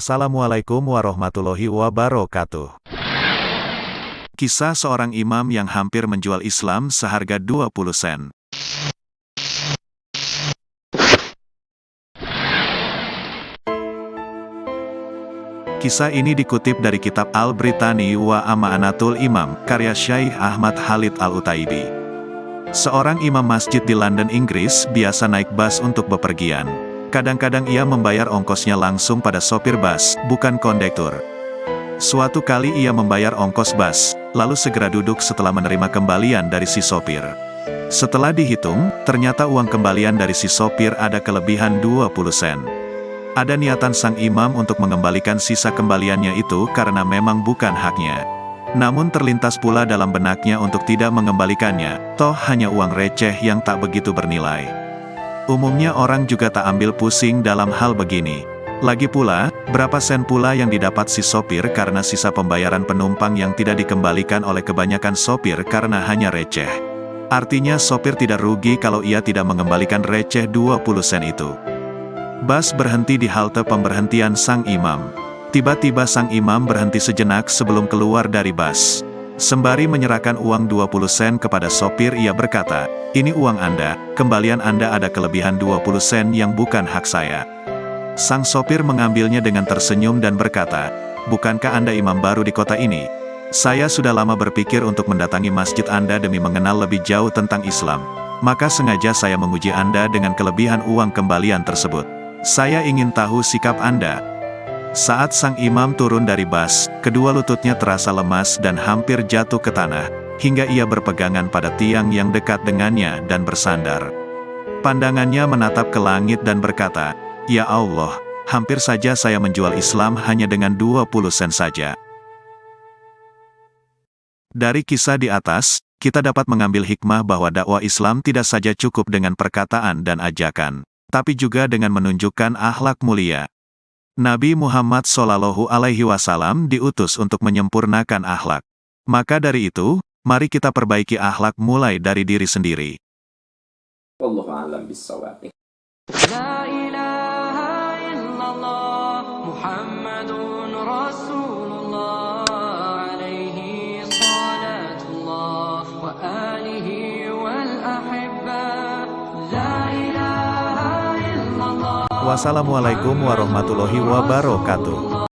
Assalamualaikum warahmatullahi wabarakatuh. Kisah seorang imam yang hampir menjual Islam seharga 20 sen. Kisah ini dikutip dari kitab Al-Britani wa Ama'anatul Imam, karya Syekh Ahmad Khalid Al-Utaibi. Seorang imam masjid di London, Inggris, biasa naik bus untuk bepergian. Kadang-kadang ia membayar ongkosnya langsung pada sopir bus, bukan kondektur. Suatu kali ia membayar ongkos bus, lalu segera duduk setelah menerima kembalian dari si sopir. Setelah dihitung, ternyata uang kembalian dari si sopir ada kelebihan 20 sen. Ada niatan sang imam untuk mengembalikan sisa kembaliannya itu karena memang bukan haknya. Namun terlintas pula dalam benaknya untuk tidak mengembalikannya, toh hanya uang receh yang tak begitu bernilai. Umumnya orang juga tak ambil pusing dalam hal begini. Lagi pula, berapa sen pula yang didapat si sopir karena sisa pembayaran penumpang yang tidak dikembalikan oleh kebanyakan sopir karena hanya receh. Artinya sopir tidak rugi kalau ia tidak mengembalikan receh 20 sen itu. Bus berhenti di halte pemberhentian sang imam. Tiba-tiba sang imam berhenti sejenak sebelum keluar dari bus. Sembari menyerahkan uang 20 sen kepada sopir, ia berkata, "Ini uang Anda, kembalian Anda ada kelebihan 20 sen yang bukan hak saya." Sang sopir mengambilnya dengan tersenyum dan berkata, "Bukankah Anda imam baru di kota ini? Saya sudah lama berpikir untuk mendatangi masjid Anda demi mengenal lebih jauh tentang Islam. Maka sengaja saya menguji Anda dengan kelebihan uang kembalian tersebut. Saya ingin tahu sikap Anda." Saat sang imam turun dari bus, kedua lututnya terasa lemas dan hampir jatuh ke tanah, hingga ia berpegangan pada tiang yang dekat dengannya dan bersandar. Pandangannya menatap ke langit dan berkata, "Ya Allah, hampir saja saya menjual Islam hanya dengan 20 sen saja." Dari kisah di atas, kita dapat mengambil hikmah bahwa dakwah Islam tidak saja cukup dengan perkataan dan ajakan, tapi juga dengan menunjukkan akhlak mulia. Nabi Muhammad SAW diutus untuk menyempurnakan akhlak. Maka dari itu, mari kita perbaiki akhlak mulai dari diri sendiri. Wallahu a'lam bishawab. La ilaha illallah Muhammadun Rasulullah alaihi salatullah wa alihi wal ahibba. La ilaha illallah. Wassalamualaikum warahmatullahi wabarakatuh.